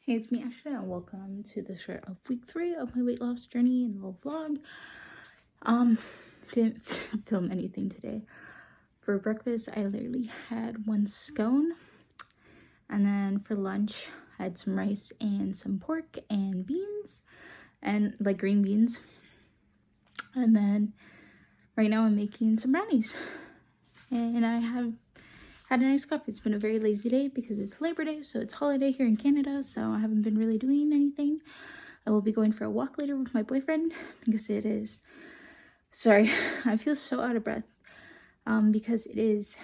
Hey, it's me, Ashley, and welcome to the start of week 3 of my weight loss journey and little vlog. Didn't film anything today. For breakfast, I literally had one scone, and then for lunch, I had some rice and some pork and beans, and like green beans. And then right now I'm making some brownies, and I have had a nice coffee. It's been a very lazy day because it's Labor Day, so it's holiday here in Canada, so I haven't been really doing anything. I will be going for a walk later with my boyfriend because it is, sorry, I feel so out of breath because it is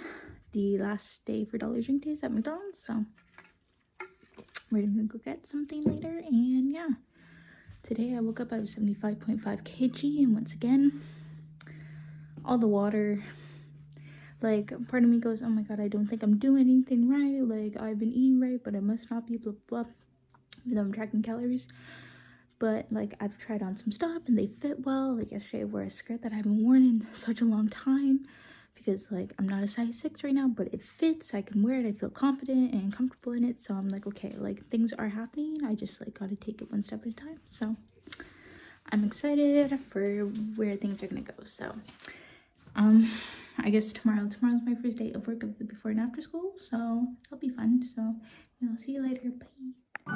the last day for Dollar Drink Days at McDonald's, so we're gonna go get something later. And yeah, today I woke up, I was 75.5 kg, and once again, all the water, like, part of me goes, oh my god, I don't think I'm doing anything right, like, I've been eating right, but I must not be, blah blah, even though I'm tracking calories. But like, I've tried on some stuff and they fit well. Like yesterday I wore a skirt that I haven't worn in such a long time because like I'm not a size 6 right now, but it fits. I can wear it. I feel confident and comfortable in it. So I'm like, okay, like things are happening. I just like gotta take it one step at a time. So I'm excited for where things are gonna go. So I guess tomorrow's my first day of work of the before and after school, so that'll be fun. So I'll see you later. Bye.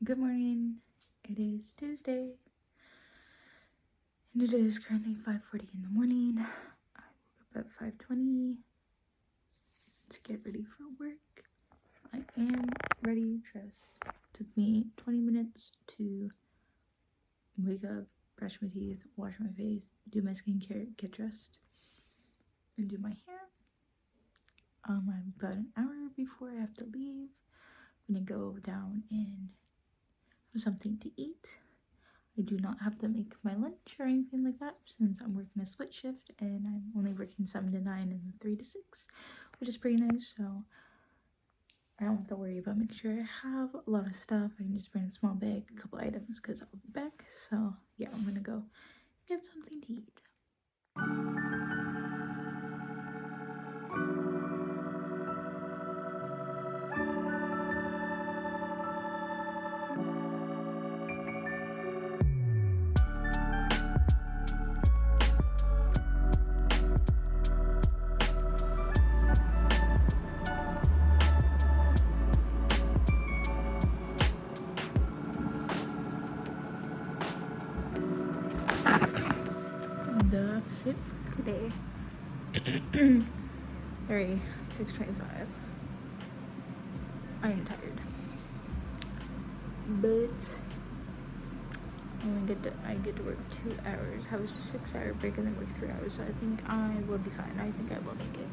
Good morning. It is Tuesday, and it is currently 5:40 in the morning. I woke up at 5:20 to get ready for work. I am ready, dressed. Took me 20 minutes to wake up, brush my teeth, wash my face, do my skincare, get dressed, and do my hair. I'm about an hour before I have to leave. I'm gonna go down and have something to eat. I do not have to make my lunch or anything like that since I'm working a split shift and I'm only working 7 to 9 and 3 to 6, which is pretty nice. So I don't have to worry about making sure I have a lot of stuff. I can just bring a small bag, a couple items, because I'll be back. So yeah, I'm gonna go get something to eat. The fit for today. Sorry, 6:25. I am tired, but I get to work 2 hours, have a 6-hour break, and then work 3 hours. So I think I will be fine. I think I will make it.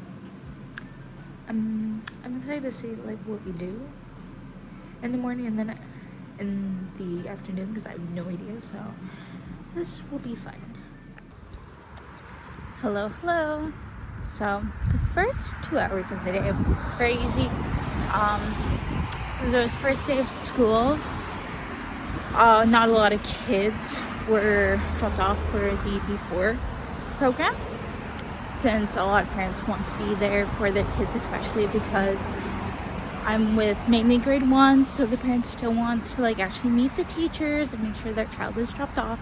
I'm excited to see like what we do in the morning and then in the afternoon because I have no idea. So this will be fun. Hello. So the first 2 hours of the day are very easy. Since it was first day of school, not a lot of kids were dropped off for the before program, since a lot of parents want to be there for their kids, especially because I'm with mainly grade 1, so the parents still want to like actually meet the teachers and make sure their child is dropped off.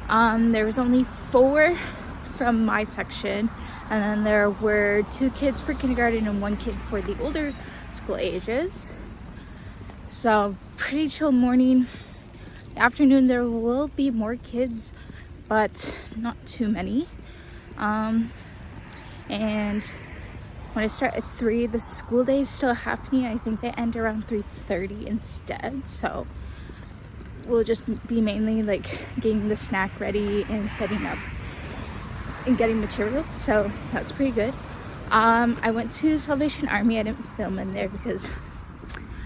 There was only 4 from my section, and then there were 2 kids for kindergarten and 1 kid for the older school ages. So pretty chill morning. Afternoon there will be more kids, but not too many. And when I start at 3, the school day is still happening. I think they end around 3:30 instead. So we'll just be mainly like getting the snack ready and setting up and getting materials. So that's pretty good. I went to Salvation Army. I didn't film in there because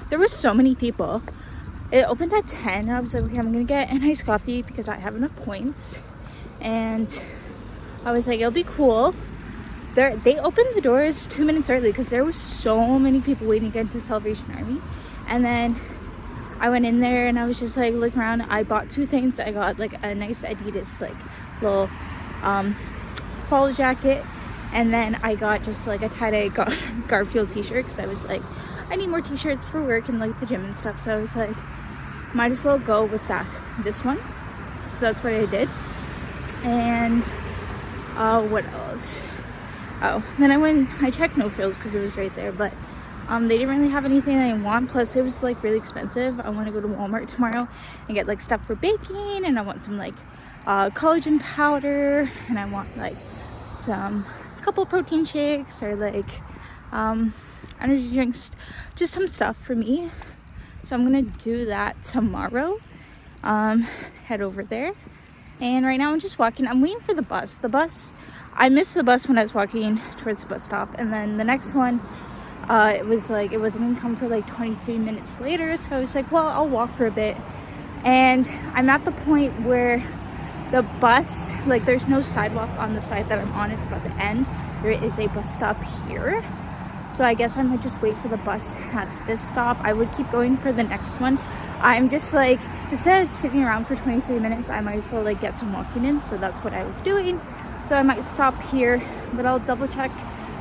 there were so many people. It opened at 10. I was like, okay, I'm gonna get an iced coffee because I have enough points. And I was like, it'll be cool. They opened the doors 2 minutes early because there was so many people waiting to get into Salvation Army. And then I went in there and I was just like looking around. I bought 2 things. I got like a nice Adidas like little fall jacket, and then I got just like a tie-dye Garfield t-shirt because I was like, I need more t-shirts for work and like the gym and stuff. So I was like, might as well go with this one. So that's what I did. And what else? Oh, then I checked No Frills because it was right there, but they didn't really have anything I want. Plus it was like really expensive. I want to go to Walmart tomorrow and get like stuff for baking, and I want some like collagen powder, and I want like some couple protein shakes or like energy drinks, just some stuff for me. So I'm gonna do that tomorrow. Head over there, and right now I'm just walking. I'm waiting for the bus. I missed the bus when I was walking towards the bus stop, and then the next one it was like it wasn't gonna come for like 23 minutes later. So I was like, well, I'll walk for a bit. And I'm at the point where the bus, like there's no sidewalk on the side that I'm on, it's about to end. There is a bus stop here, so I guess I might just wait for the bus at this stop. I would keep going for the next one. I'm just like, instead of sitting around for 23 minutes, I might as well like get some walking in. So that's what I was doing. So I might stop here, but I'll double check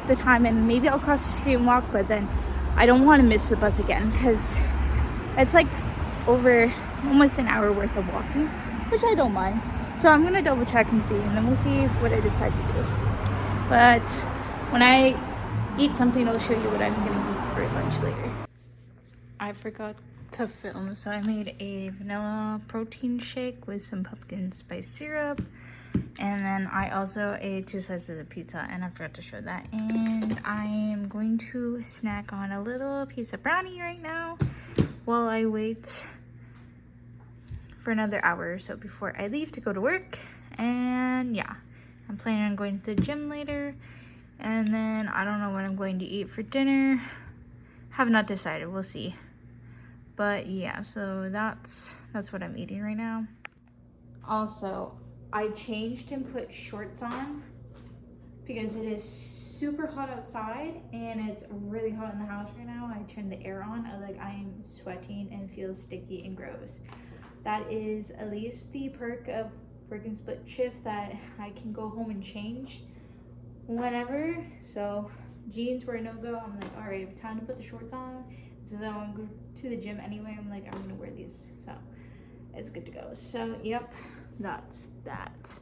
the time and maybe I'll cross the street and walk. But then I don't want to miss the bus again because it's like over almost an hour worth of walking, which I don't mind. So I'm gonna double check and see, and then we'll see what I decide to do. But when I eat something, I'll show you what I'm gonna eat for lunch later. I forgot to film, so I made a vanilla protein shake with some pumpkin spice syrup, and then I also ate 2 slices of pizza, and I forgot to show that. And I am going to snack on a little piece of brownie right now while I wait for another hour or so before I leave to go to work. And yeah, I'm planning on going to the gym later, and then I don't know what I'm going to eat for dinner. Have not decided, we'll see. But yeah, so that's what I'm eating right now. Also, I changed and put shorts on because it is super hot outside and it's really hot in the house right now. I turned the air on. I'm sweating and feel sticky and gross. That is at least the perk of freaking split shift, that I can go home and change whenever. So jeans were a no-go. I'm like, all right, time to put the shorts on. Since I want to go to the gym anyway, I'm like, I'm gonna wear these. So it's good to go. So yep, that's that.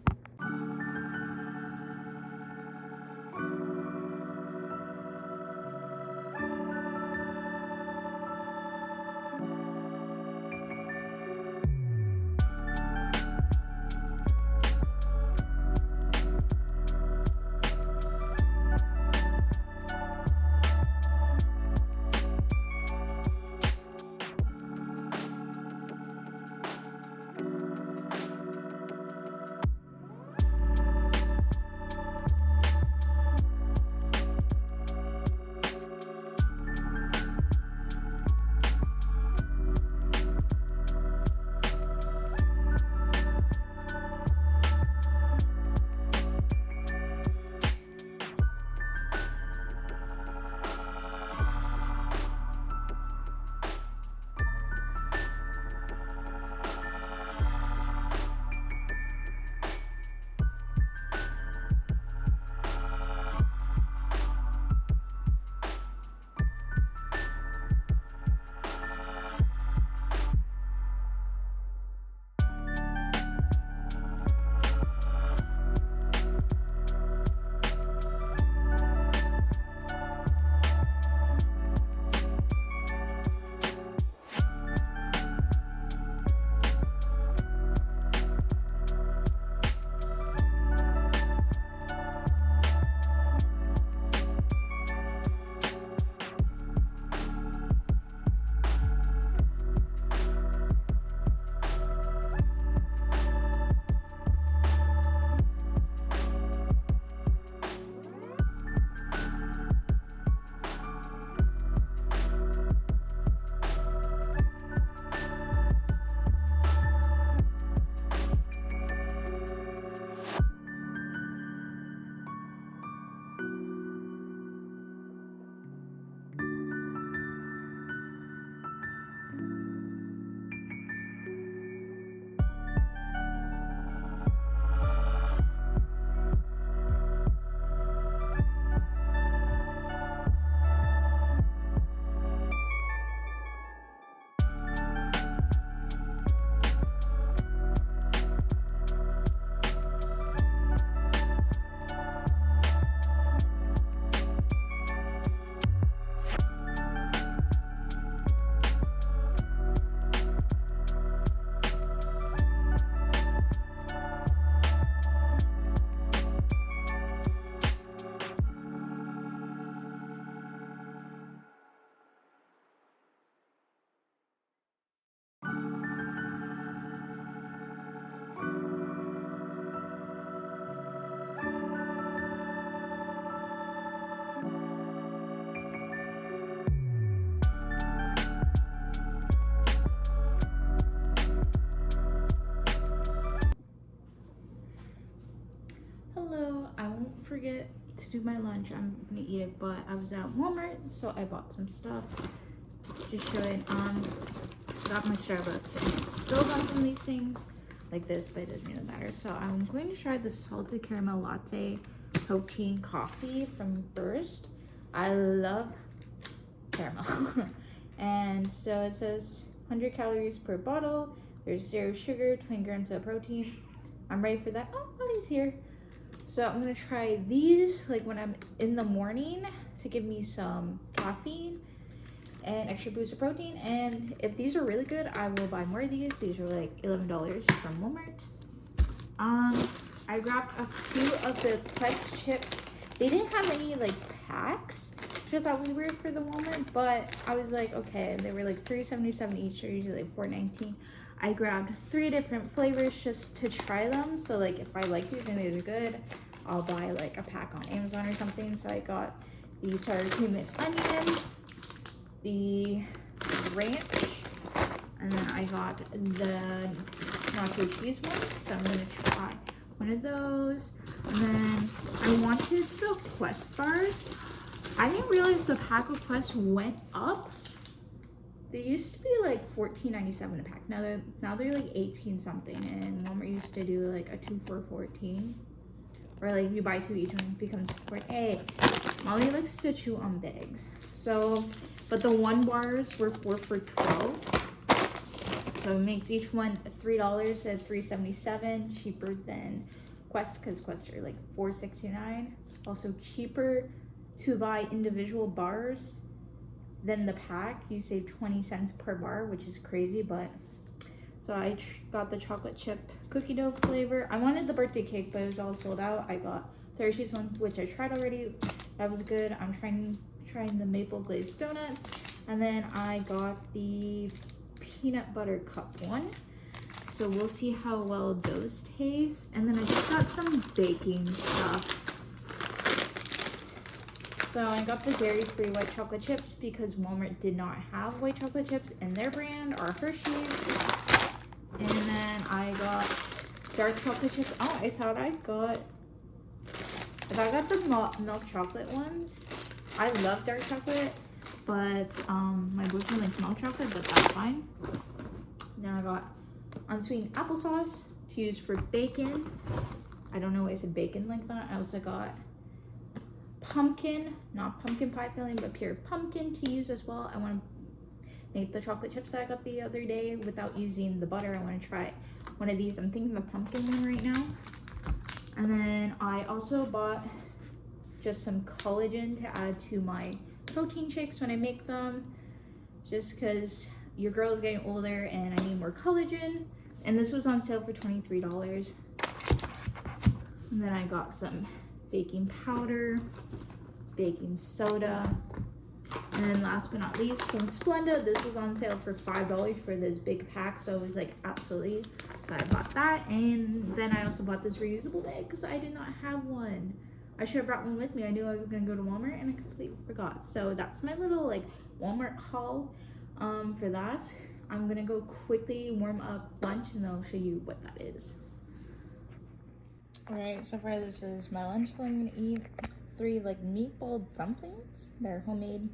to do my lunch, I'm gonna eat it, but I was at Walmart, so I bought some stuff to show it. Got my Starbucks and it spilled on some of these things like this, but it doesn't really matter. So I'm going to try the salted caramel latte protein coffee from Burst. I love caramel. And so it says 100 calories per bottle, there's 0 sugar, 20 grams of protein. I'm ready for that. Oh, Ollie's here. So I'm gonna try these like when I'm in the morning to give me some caffeine and extra boost of protein. And if these are really good, I will buy more of these. These are like $11 from Walmart. I grabbed a few of the Quest chips. They didn't have any like packs, which I thought was weird for the Walmart, but I was like, okay, they were like $3.77 each. They're usually like $4.19. I grabbed 3 different flavors just to try them. So like if I like these and these are good, I'll buy like a pack on Amazon or something. So I got the sour cream and onion, the ranch, and then I got the nacho cheese one. So I'm gonna try one of those. And then I wanted the Quest bars. I didn't realize the pack of Quest went up. They used to be like $14.97 a pack. Now they're like 18 something, and Walmart used to do like a 2 for $14. Or like if you buy 2, each one becomes 4. Hey, Molly likes to chew on bags. So, but the 1 bars were 4 for $12. So it makes each one $3 at $3.77, cheaper than Quest, because Quest are like $4.69. Also cheaper to buy individual bars than the pack. You save 20 cents per bar, which is crazy. But so I got the chocolate chip cookie dough flavor. I wanted the birthday cake, but it was all sold out. I got the Hershey's one, which I tried already. That was good. I'm trying the maple glazed donuts, and then I got the peanut butter cup one. So we'll see how well those taste. And then I just got some baking stuff. So I got the dairy-free white chocolate chips because Walmart did not have white chocolate chips in their brand, or Hershey's. And then I got dark chocolate chips. Oh, I thought I got the milk chocolate ones. I love dark chocolate, but my boyfriend likes milk chocolate, but that's fine. Then I got unsweetened applesauce to use for bacon. I don't know why I said bacon like that. I also got pumpkin, not pumpkin pie filling, but pure pumpkin to use as well. I want to make the chocolate chips that I got the other day without using the butter. I want to try one of these. I'm thinking the pumpkin one right now. And then I also bought just some collagen to add to my protein shakes when I make them, just because your girl is getting older and I need more collagen. And this was on sale for $23. And then I got some baking powder, baking soda, and then last but not least, some Splenda. This was on sale for $5 for this big pack, so it was like absolutely. So I bought that, and then I also bought this reusable bag because I did not have one. I should have brought one with me. I knew I was gonna go to Walmart, and I completely forgot. So that's my little like Walmart haul for that. I'm gonna go quickly warm up lunch, and then I'll show you what that is. Alright, so far this is my lunch. So I'm gonna eat 3 like meatball dumplings. They're homemade,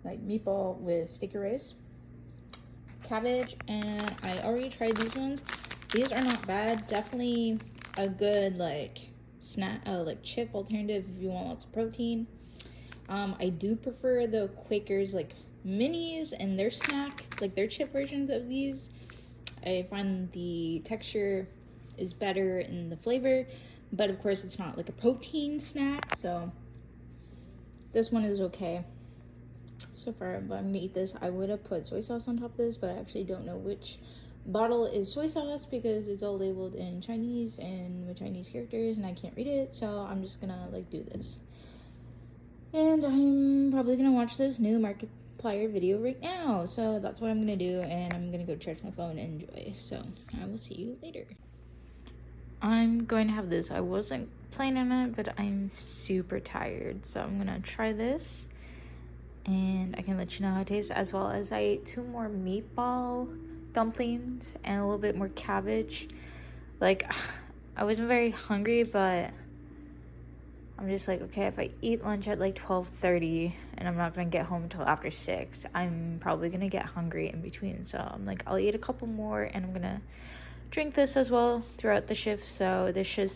like meatball with sticky rice, cabbage, and I already tried these ones. These are not bad. Definitely a good like snack, like chip alternative if you want lots of protein. I do prefer the Quaker's like minis and their snack, like their chip versions of these. I find the texture is better in the flavor, but of course it's not like a protein snack, so this one is okay so far. But I'm gonna eat this. I would have put soy sauce on top of this, but I actually don't know which bottle is soy sauce because it's all labeled in Chinese and with Chinese characters and I can't read it, so I'm just gonna like do this. And I'm probably gonna watch this new Markiplier video right now, so that's what I'm gonna do, and I'm gonna go charge my phone and enjoy. So I will see you later. I'm going to have this. I wasn't planning on it, but I'm super tired, so I'm gonna try this and I can let you know how it tastes. As well as I ate 2 more meatball dumplings and a little bit more cabbage. Like, I wasn't very hungry, but I'm just like, okay, if I eat lunch at like 12:30 and I'm not gonna get home until after 6, I'm probably gonna get hungry in between. So I'm like, I'll eat a couple more and I'm gonna drink this as well throughout the shift. So this should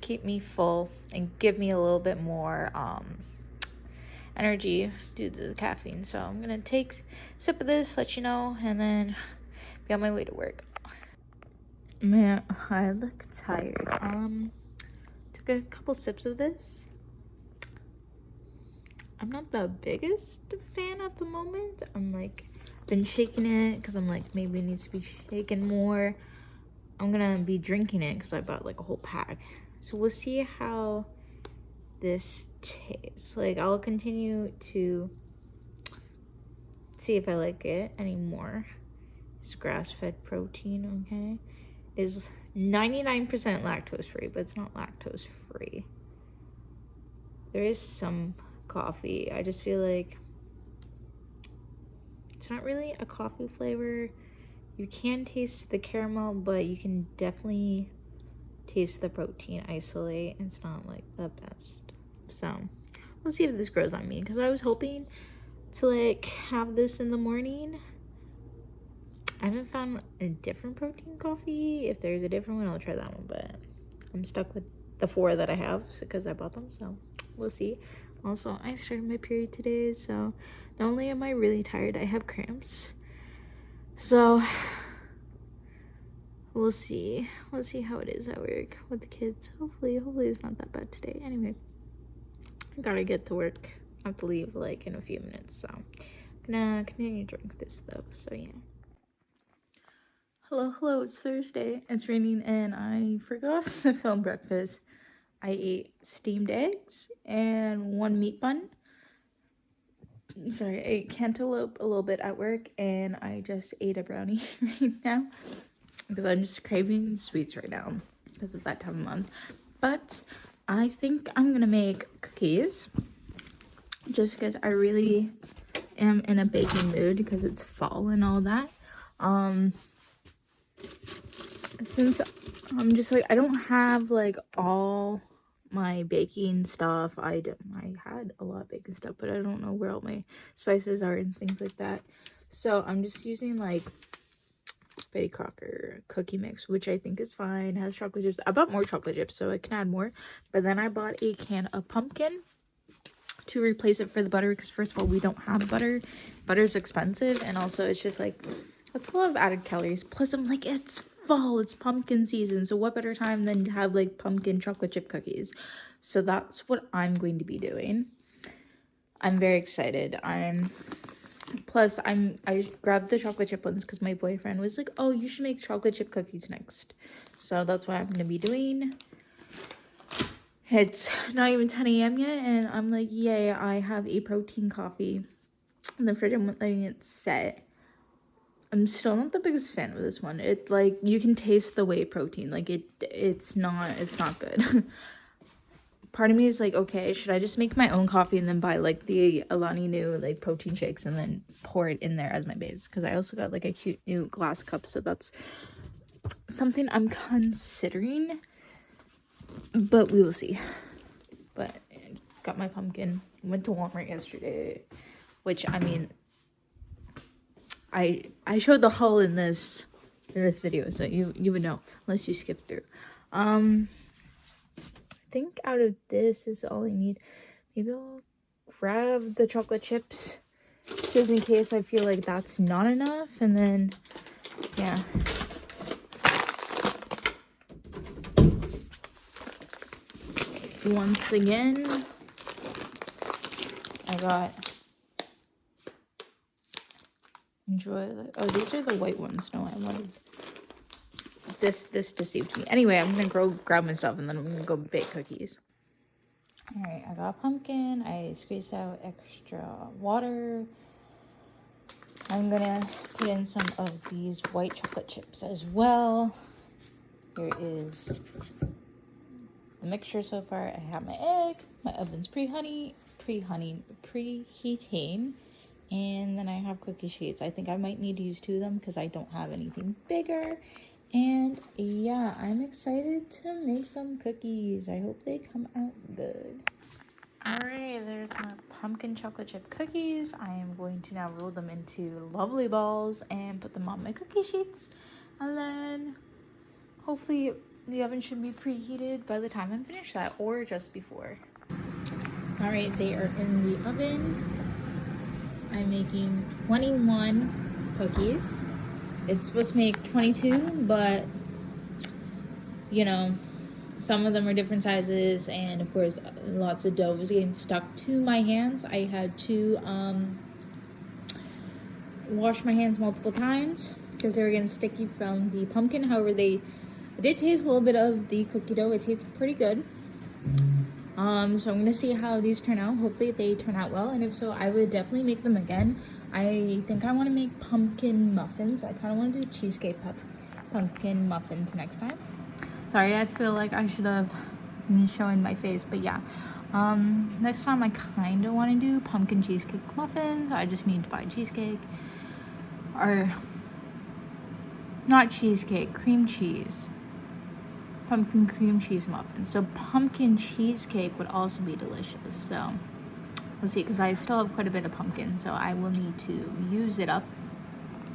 keep me full and give me a little bit more energy due to the caffeine. So I'm gonna take a sip of this, let you know, and then be on my way to work. Man, I look tired. Took a couple sips of this. I'm not the biggest fan at the moment. I'm like, been shaking it because I'm like, maybe it needs to be shaken more. I'm gonna be drinking it because I bought like a whole pack. So we'll see how this tastes. Like, I'll continue to see if I like it anymore. It's grass-fed protein, okay? It is 99% lactose free, but it's not lactose free. There is some coffee. I just feel like it's not really a coffee flavor. You can taste the caramel, but you can definitely taste the protein isolate. It's not like the best. So we'll see if this grows on me, because I was hoping to like have this in the morning. I haven't found a different protein coffee. If there's a different one, I'll try that one, but I'm stuck with the 4 that I have because I bought them, so we'll see. Also, I started my period today, so not only am I really tired, I have cramps. So we'll see how it is at work with the kids. Hopefully it's not that bad today. Anyway, I gotta get to work. I have to leave like in a few minutes, so I'm gonna continue to drink this though. So yeah. Hello, it's Thursday. It's raining and I forgot to film breakfast. I ate steamed eggs and 1 meat bun. Sorry, I ate cantaloupe a little bit at work, and I just ate a brownie right now because I'm just craving sweets right now because of that time of month. But I think I'm gonna make cookies just because I really am in a baking mood because it's fall and all that. Since I'm just like, I don't have like all my baking stuff. I had a lot of baking stuff, but I don't know where all my spices are and things like that. So I'm just using like Betty Crocker cookie mix, which I think is fine. It has chocolate chips. I bought more chocolate chips so I can add more, but then I bought a can of pumpkin to replace it for the butter, because first of all, we don't have butter. Butter's expensive, and also it's just like, that's a lot of added calories. Plus I'm like, it's fall, it's pumpkin season, so what better time than to have like pumpkin chocolate chip cookies? So that's what I'm going to be doing. I'm very excited. I grabbed the chocolate chip ones because my boyfriend was like, oh, you should make chocolate chip cookies next. So that's what I'm gonna be doing. It's not even 10 a.m. yet, and I'm like, yay, I have a protein coffee in the fridge. I'm letting it set. I'm still not the biggest fan of this one. It like, you can taste the whey protein. Like it's not good. Part of me is like, okay, should I just make my own coffee and then buy like the Alani Nu like protein shakes and then pour it in there as my base? Because I also got like a cute new glass cup, so that's something I'm considering, but we will see. But got my pumpkin. Went to Walmart yesterday, which I mean, I showed the haul in this video, so you would know unless you skip through. I think out of this is all I need. Maybe I'll grab the chocolate chips just in case I feel like that's not enough, and then yeah. Once again, I got oh, these are the white ones. No, I wanted this deceived me. Anyway, I'm gonna go grab my stuff and then I'm gonna go bake cookies. All right, I got pumpkin. I squeezed out extra water. I'm gonna put in some of these white chocolate chips as well. Here is the mixture so far. I have my egg, my oven's preheating, and then I have cookie sheets. I think I might need to use 2 of them because I don't have anything bigger. And yeah, I'm excited to make some cookies. I hope they come out good. Alright, there's my pumpkin chocolate chip cookies. I am going to now roll them into lovely balls and put them on my cookie sheets. And then hopefully the oven should be preheated by the time I finish that, or just before. Alright, they are in the oven. I'm making 21 cookies. It's supposed to make 22, but you know, some of them are different sizes, and of course lots of dough was getting stuck to my hands. I had to wash my hands multiple times because they were getting sticky from the pumpkin. However, it did taste a little bit of the cookie dough. It tastes pretty good. So I'm gonna see how these turn out. Hopefully they turn out well, and if so, I would definitely make them again. I think I want to make pumpkin muffins. I kind of want to do cheesecake pumpkin muffins next time. Sorry, I feel like I should have been showing my face, but yeah. Next time I kind of want to do pumpkin cheesecake muffins. I just need to buy cheesecake, or not cheesecake, cream cheese. Pumpkin cream cheese muffins. So pumpkin cheesecake would also be delicious. So let's see, because I still have quite a bit of pumpkin, so I will need to use it up.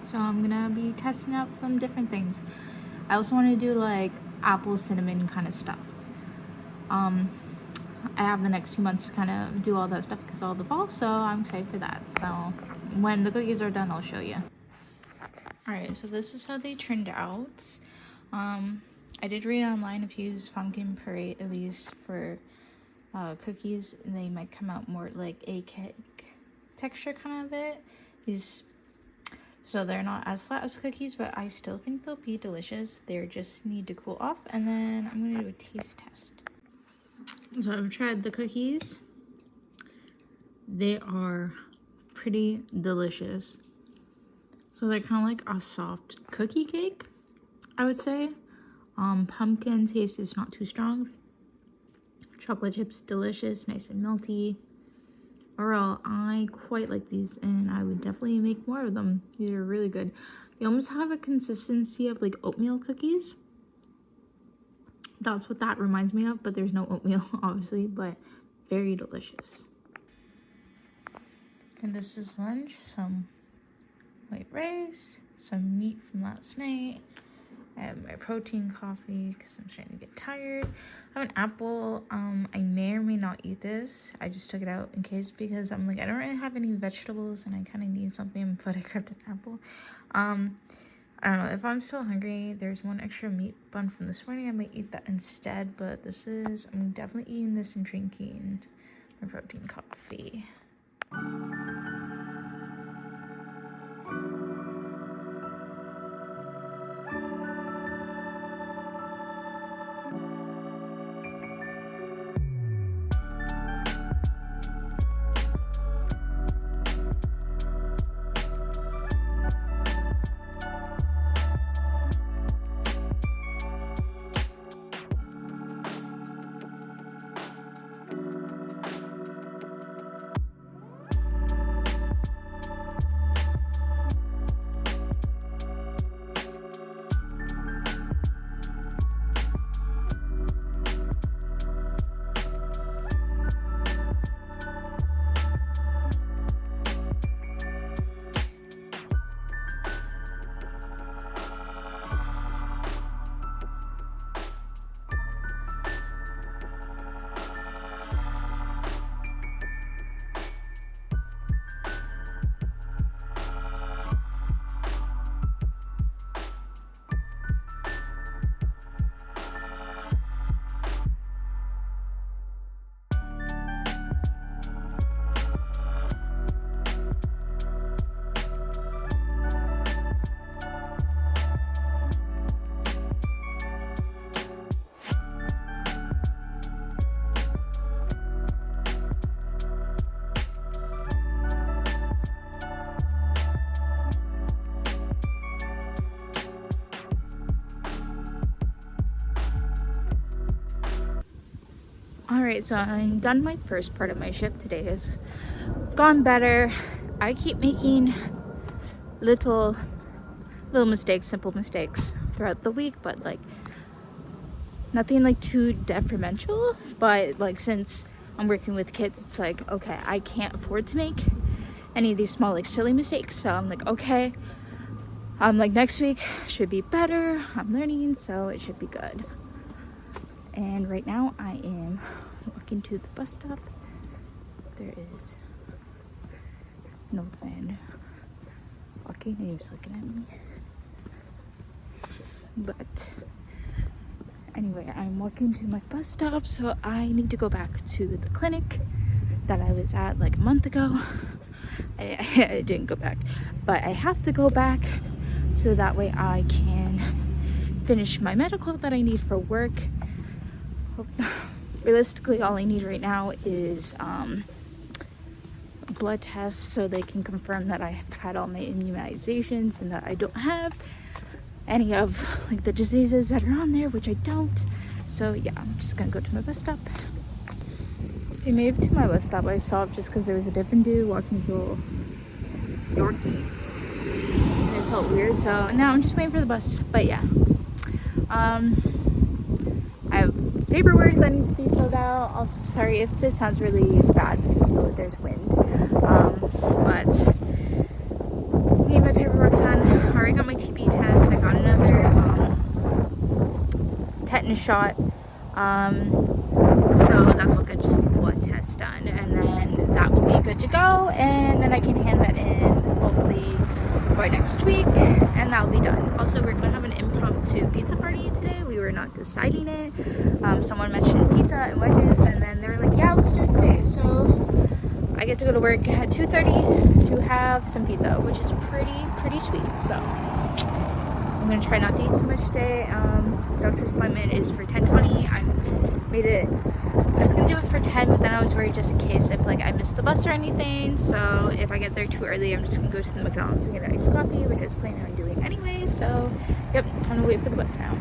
So I'm gonna be testing out some different things. I also want to do like apple cinnamon kind of stuff. I have the next 2 months to kind of do all that stuff because all the fall, so I'm excited for that. So when the cookies are done, I'll show you. Alright, so this is how they turned out. I did read online if you use pumpkin puree, at least for cookies, they might come out more like a cake texture kind of it. So they're not as flat as cookies, but I still think they'll be delicious. They just need to cool off, and then I'm gonna do a taste test. So I've tried the cookies. They are pretty delicious. So they're kind of like a soft cookie cake, I would say. Pumpkin taste is not too strong. Chocolate chips delicious, nice and melty. Overall, I quite like these, and I would definitely make more of them. These are really good. They almost have a consistency of like oatmeal cookies. That's what that reminds me of, but there's no oatmeal obviously, but very delicious. And this is lunch. Some white rice, some meat from last night. I have my protein coffee because I'm starting to get tired. I have an apple. I may or may not eat this. I just took it out in case because I'm like, I don't really have any vegetables and I kind of need something, but I grabbed an apple. I don't know. If I'm still hungry, there's one extra meat bun from this morning. I might eat that instead, but I'm definitely eating this and drinking my protein coffee. Alright, so I'm done my first part of my shift. Today has gone better. I keep making little mistakes, simple mistakes throughout the week, but like nothing like too detrimental. But like since I'm working with kids, it's like, okay, I can't afford to make any of these small like silly mistakes. So I'm like, okay, like next week should be better. I'm learning, so it should be good. And right now I am walking to the bus stop. There is an old man walking and he was looking at me. But anyway, I'm walking to my bus stop, so I need to go back to the clinic that I was at like a month ago. I didn't go back, but I have to go back so that way I can finish my medical that I need for work. Realistically, all I need right now is blood tests so they can confirm that I've had all my immunizations and that I don't have any of like the diseases that are on there, which I don't. So yeah, I'm just gonna go to my bus stop. I made it to my bus stop. I stopped just because there was a different dude walking his little Yorkie and it felt weird, so now I'm just waiting for the bus. But yeah, I have paperwork that needs to be filled out. Also, sorry if this sounds really bad because there's wind, but need my paperwork done. I already got my TB test. I got another tetanus shot, so that's all good. Just need the blood test done, and then that will be good to go, and then I can hand that in hopefully by next week, and that'll be done. Also, we're gonna have an impromptu pizza party today. We were not deciding it. Someone mentioned pizza and wedges, and then they were like, yeah, let's do it today. So I get to go to work at 2:30 to have some pizza, which is pretty sweet. So I'm gonna try not to eat so much today. Doctor's appointment is for 10:20. I was gonna do it for 10, but then I was worried just in case if like I missed the bus or anything. So if I get there too early, I'm just gonna go to the McDonald's and get an iced coffee, which I was planning on doing anyway. So yep, time to wait for the bus now.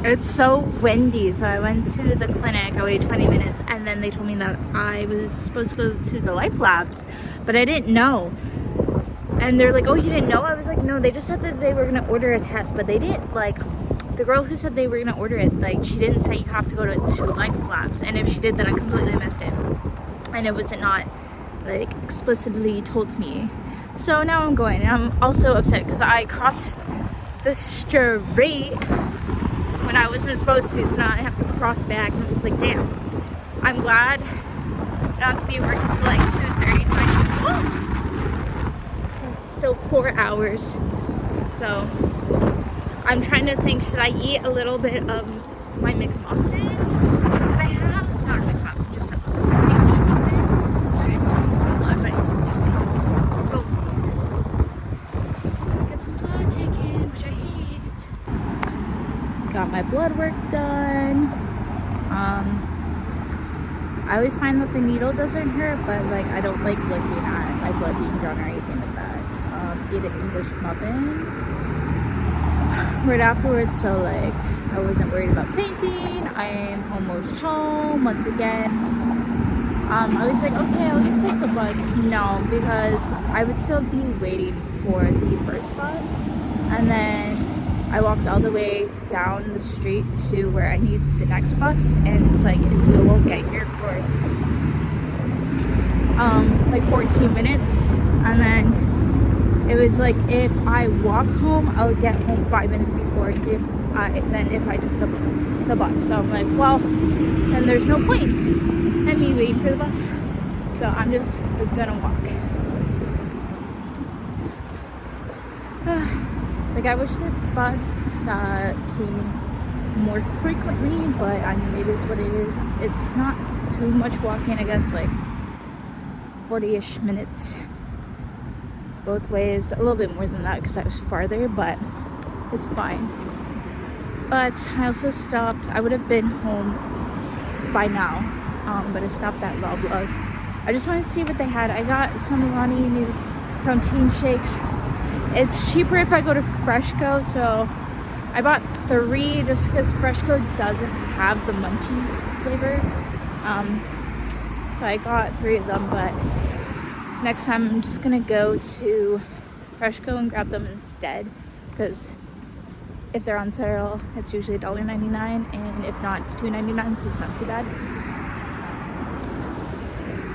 It's so windy, so I went to the clinic. I waited 20 minutes, and then they told me that I was supposed to go to the Life Labs, but I didn't know. And they're like, oh, you didn't know? I was like, no, they just said that they were gonna order a test, but they didn't, like, the girl who said they were gonna order it, like, she didn't say you have to go to Life Labs, and if she did, then I completely missed it, and it was not like explicitly told me. So now I'm going, and I'm also upset because I crossed the street when I wasn't supposed to, so now I have to cross back, and it's like, damn. I'm glad not to be working until like 2:30, so I should, it's still 4 hours, so I'm trying to think, should I eat a little bit of my McMuffin that I have? Not a McMuffin, just an English muffin. Sorry, I'm taking some blood, but we'll see. Gonna get some blood taken, which I hate. Got my blood work done. I always find that the needle doesn't hurt, but like I don't like looking at my blood being drawn or anything like that. Eat an English muffin right afterwards, so like I wasn't worried about fainting. I am almost home once again. I was like, okay, I'll just take the bus. No, because I would still be waiting for the first bus, and then I walked all the way down the street to where I need the next bus, and it's like it still won't get here for like 14 minutes, and then it was like if I walk home, I'll get home 5 minutes before if I took the bus. So I'm like, well, then there's no point in me waiting for the bus. So I'm just gonna walk. Like I wish this bus came more frequently, but I mean it is what it is. It's not too much walking, I guess like 40-ish minutes both ways, a little bit more than that because I was farther, but it's fine. But I also stopped, I would have been home by now, but I stopped at Loblaws. I just wanted to see what they had. I got some Lonnie new protein shakes. It's cheaper if I go to Freshco, so I bought 3 just because Freshco doesn't have the munchies flavor. So I got 3 of them, but next time I'm just gonna go to Freshco and grab them instead because if they're on sale, it's usually $1.99, and if not, it's $2.99, so it's not too bad.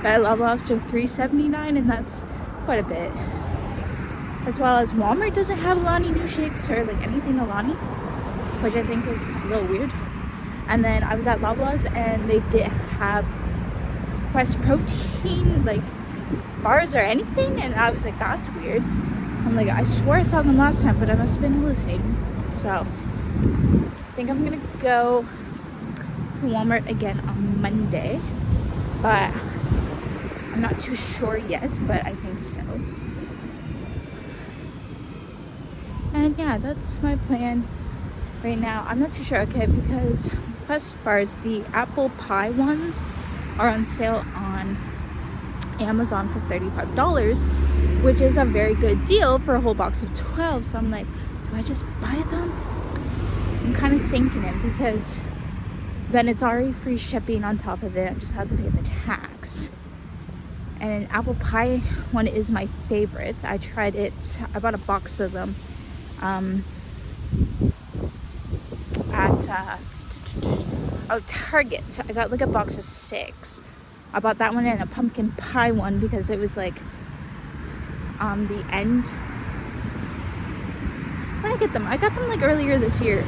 But at Loblaws, they're $3.79, and that's quite a bit. As well as Walmart doesn't have Alani Nu shakes or like anything Alani, which I think is a little weird. And then I was at Loblaws and they didn't have Quest protein like bars or anything, and I was like, that's weird. I'm like, I swore I saw them last time, but I must have been hallucinating. So I think I'm gonna go to Walmart again on Monday, but I'm not too sure yet, but I think so. And yeah, that's my plan right now. I'm not too sure, okay, because Quest bars, the apple pie ones, are on sale on Amazon for $35, which is a very good deal for a whole box of 12. So I'm like, do I just buy them? I'm kind of thinking it, because then it's already free shipping on top of it. I just have to pay the tax. And an apple pie one is my favorite. I tried it. I bought a box of them at Target. I got like a box of 6. I bought that one and a pumpkin pie one because it was like on the end. When I get them, I got them like earlier this year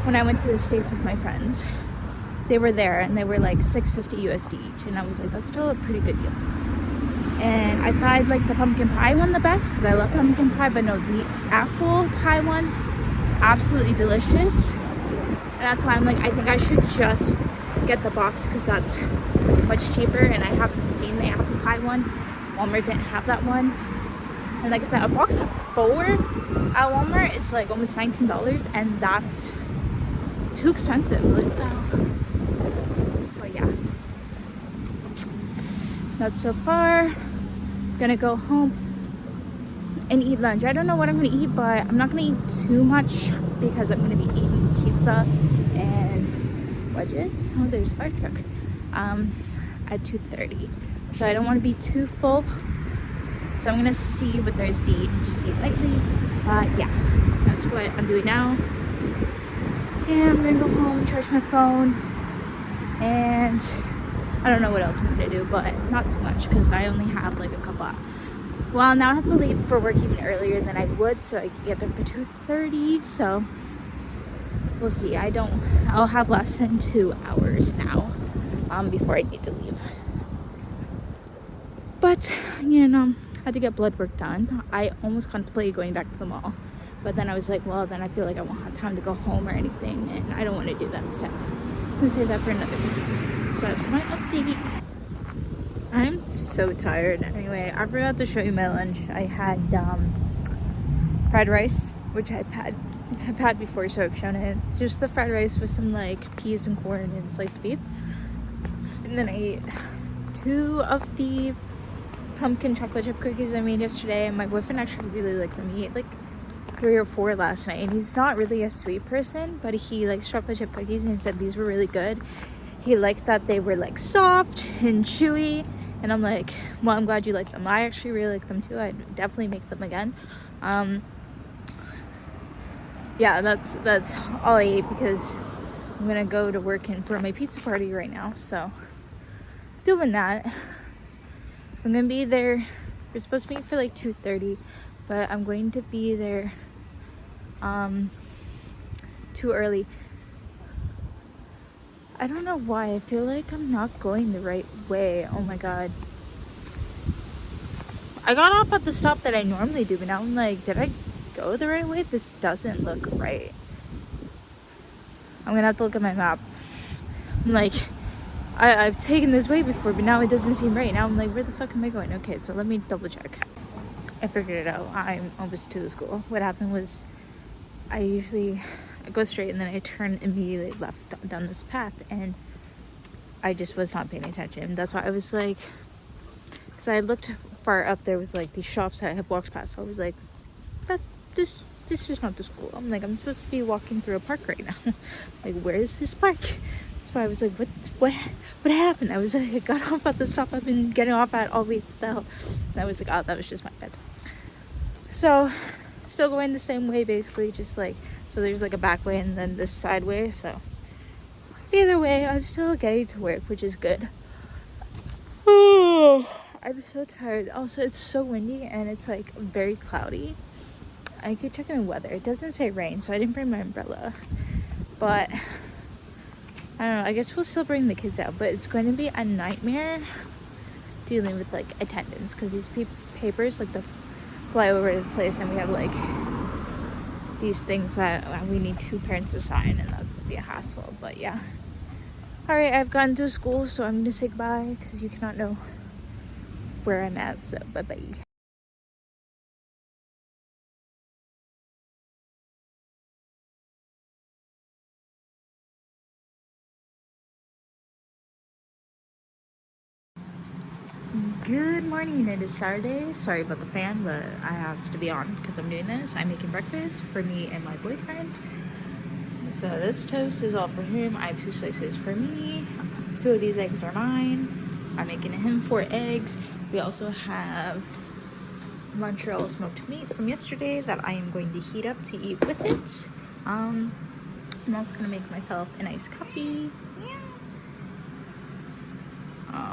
when I went to the States with my friends. They were there and they were like $6.50 USD each, and I was like, that's still a pretty good deal. And I thought I'd like the pumpkin pie one the best because I love pumpkin pie, but no, the apple pie one, absolutely delicious. And that's why I'm like, I think I should just get the box because that's much cheaper, and I haven't seen the apple pie one. Walmart didn't have that one. And like I said, a box of 4 at Walmart is like almost $19, and that's too expensive. Like, but yeah, that's so far. Gonna go home and eat lunch. I don't know what I'm gonna eat, but I'm not gonna eat too much because I'm gonna be eating pizza and wedges. Oh, there's a fire truck. At 2:30. So I don't want to be too full. So I'm gonna see what there's to eat and just eat lightly. Yeah, that's what I'm doing now. And I'm gonna go home, charge my phone, and I don't know what else I'm gonna do, but not too much because I only have like a couple. Well, now I have to leave for work even earlier than I would, so I can get there for 2:30. So we'll see. I'll have less than 2 hours now before I need to leave. But you know, I had to get blood work done. I almost contemplated going back to the mall, but then I was like, well, then I feel like I won't have time to go home or anything, and I don't want to do that, so I'm gonna save that for another time. So that's my update. I'm so tired. Anyway, I forgot to show you my lunch. I had fried rice, which I've had before, so I've shown it. Just the fried rice with some like peas and corn and sliced beef. And then I ate 2 of the pumpkin chocolate chip cookies I made yesterday, and my boyfriend actually really liked them. He ate like 3 or 4 last night, and he's not really a sweet person, but he likes chocolate chip cookies, and he said these were really good. He liked that they were like soft and chewy, and I'm like, well, I'm glad you like them. I actually really like them too. I'd definitely make them again. Yeah, that's all I ate because I'm gonna go to work and for my pizza party right now, so doing that. I'm gonna be there. We're supposed to meet for like 2:30, but I'm going to be there too early. I don't know why. I feel like I'm not going the right way. Oh my god. I got off at the stop that I normally do, but now I'm like, did I go the right way? This doesn't look right. I'm gonna have to look at my map. I'm like, I've taken this way before, but now it doesn't seem right. Now I'm like, where the fuck am I going? Okay, so let me double check. I figured it out. I'm almost to the school. What happened was I go straight and then I turn immediately left down this path, and I just was not paying attention. That's why I was like, because I looked far up, there was like these shops that I have walked past, so I was like, this is not the school. I'm like, I'm supposed to be walking through a park right now. Like, where is this park? That's why I was like, what happened? I was like, I got off at the stop I've been getting off at all week. What the hell? And I was like, oh, that was just my bed. So still going the same way, basically, just like So there's like a back way and then this side way. So either way, I'm still getting to work, which is good. Oh, I'm so tired. Also, it's so windy and it's like very cloudy. I keep checking the weather. It doesn't say rain, so I didn't bring my umbrella. But I don't know. I guess we'll still bring the kids out, but it's going to be a nightmare dealing with like attendance because these papers like the fly all over the place, and we have like these things that we need 2 parents to sign, and that's gonna be a hassle. But yeah. All right, I've gotten to school, so I'm gonna say goodbye because you cannot know where I'm at. So bye bye. Good morning. It is Saturday. Sorry about the fan, but I has to be on because I'm doing this. I'm making breakfast for me and my boyfriend. So this toast is all for him. I have 2 slices for me. 2 of these eggs are mine. I'm making him 4 eggs. We also have Montreal smoked meat from yesterday that I am going to heat up to eat with it. I'm also gonna make myself a nice coffee.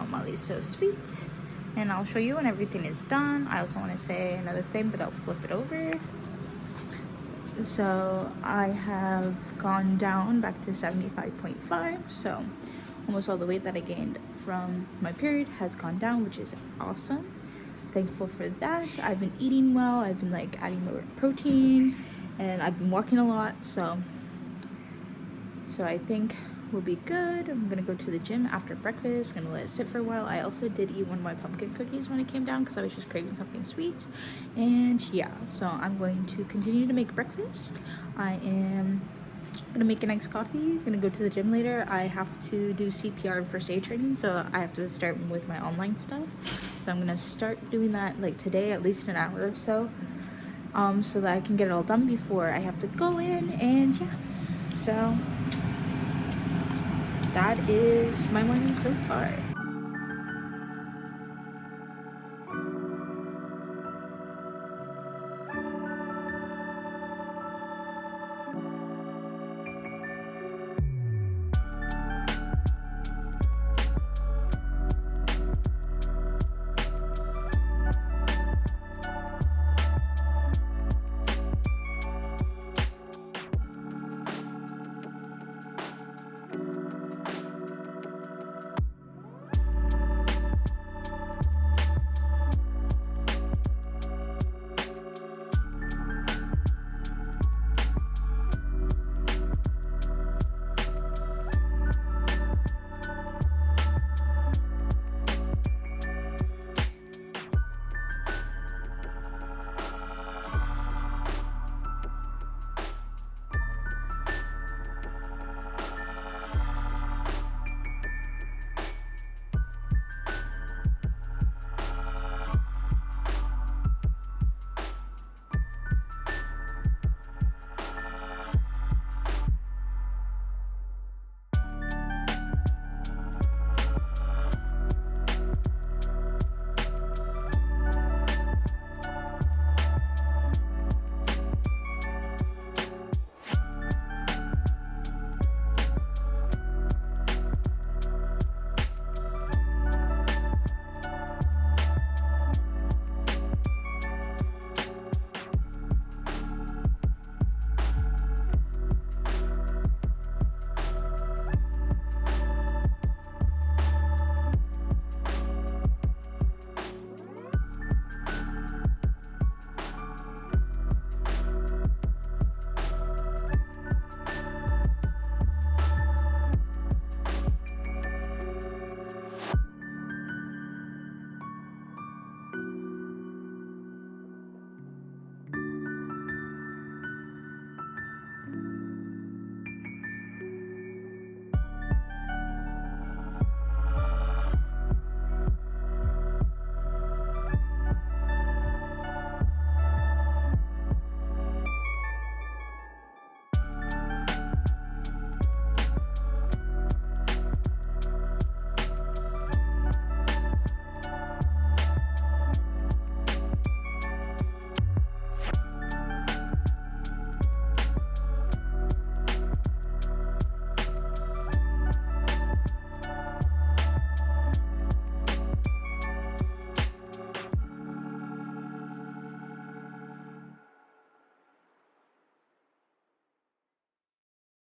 Molly's so sweet. And I'll show you when everything is done. I also want to say another thing, but I'll flip it over. So I have gone down back to 75.5. So almost all the weight that I gained from my period has gone down, which is awesome. Thankful for that. I've been eating well. I've been like adding more protein, and I've been walking a lot. So I think we'll be good. I'm gonna go to the gym after breakfast. Gonna let it sit for a while. I also did eat one of my pumpkin cookies when it came down because I was just craving something sweet. And yeah, so I'm going to continue to make breakfast. I am gonna make a nice coffee. Gonna go to the gym later. I have to do CPR and first aid training, so I have to start with my online stuff. So I'm gonna start doing that like today, at least an hour or so, so that I can get it all done before I have to go in. And yeah, so that is my morning so far.